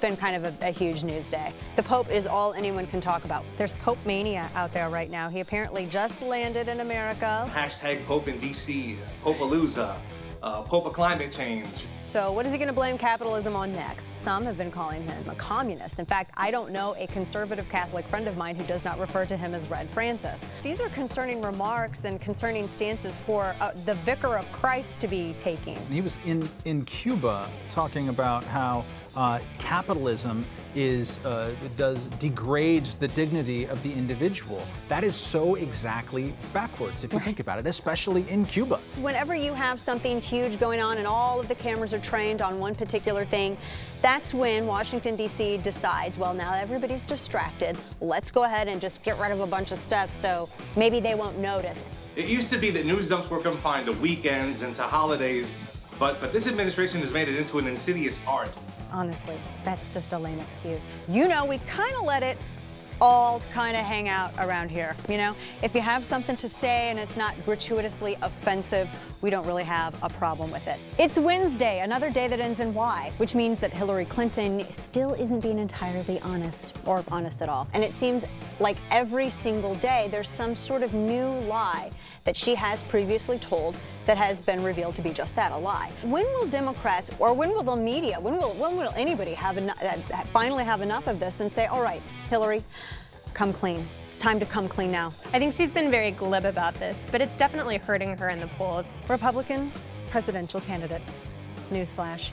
been kind of a huge news day. The Pope is all anyone can talk about. There's PopeMania out there right now. He apparently just landed in America. Hashtag Pope in D.C, Popalooza, Pope of climate change. So what is he going to blame capitalism on next? Some have been calling him a communist. In fact, I don't know a conservative Catholic friend of mine who does not refer to him as Red Francis. These are concerning remarks and concerning stances for the Vicar of Christ to be taking. He was in Cuba talking about how capitalism degrades the dignity of the individual. That is so exactly backwards if you think about it, especially in Cuba. Whenever you have something huge going on and all of the cameras are trained on one particular thing, that's when Washington, D.C. decides, well, now everybody's distracted. Let's go ahead and just get rid of a bunch of stuff so maybe they won't notice. It used to be that news dumps were confined to weekends and to holidays, but this administration has made it into an insidious art. Honestly, that's just a lame excuse. You know, we kind of let it all kind of hang out around here, you know? If you have something to say and it's not gratuitously offensive, we don't really have a problem with it. It's Wednesday, another day that ends in Y, which means that Hillary Clinton still isn't being entirely honest, or honest at all. And it seems like every single day there's some sort of new lie that she has previously told that has been revealed to be just that, a lie. When will Democrats, or when will the media, when will anybody have finally have enough of this and say, all right, Hillary, come clean. It's time to come clean now. I think she's been very glib about this, but it's definitely hurting her in the polls. Republican presidential candidates, newsflash,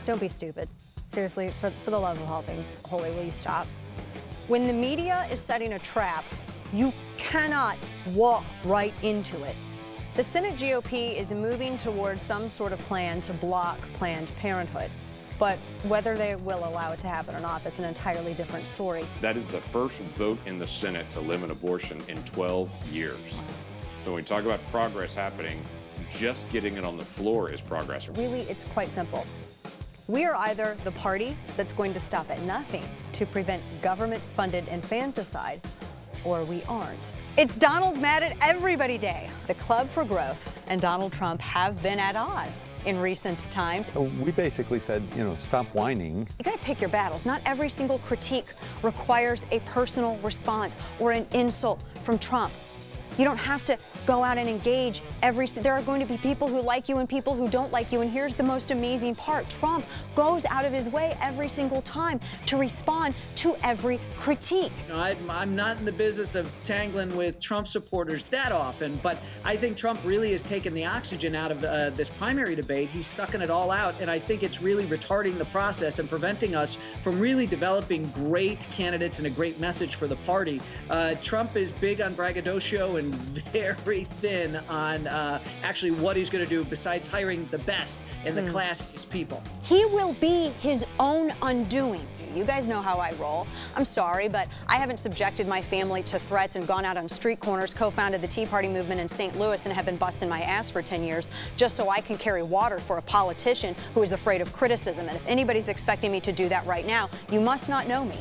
don't be stupid. Seriously, for the love of all things holy, will you stop? When the media is setting a trap, you cannot walk right into it. The Senate GOP is moving towards some sort of plan to block Planned Parenthood. But whether they will allow it to happen or not, that's an entirely different story. That is the first vote in the Senate to limit abortion in 12 years. So when we talk about progress happening, just getting it on the floor is progress. Really, it's quite simple. We are either the party that's going to stop at nothing to prevent government-funded infanticide, or we aren't. It's Donald's Mad at Everybody Day. The Club for Growth and Donald Trump have been at odds in recent times. We basically said, you know, stop whining. You gotta pick your battles. Not every single critique requires a personal response or an insult from Trump. You don't have to go out and engage there are going to be people who like you and people who don't like you, and here's the most amazing part. Trump goes out of his way every single time to respond to every critique. You know, I'm not in the business of tangling with Trump supporters that often, but I think Trump really has taken the oxygen out of this primary debate. He's sucking it all out, and I think it's really retarding the process and preventing us from really developing great candidates and a great message for the party. Trump is big on braggadocio and very thin on actually what he's going to do besides hiring the best and the classiest people. He will be his own undoing. You guys know how I roll. I'm sorry, but I haven't subjected my family to threats and gone out on street corners, co-founded the Tea Party movement in St. Louis, and have been busting my ass for 10 years just so I can carry water for a politician who is afraid of criticism. And if anybody's expecting me to do that right now, you must not know me.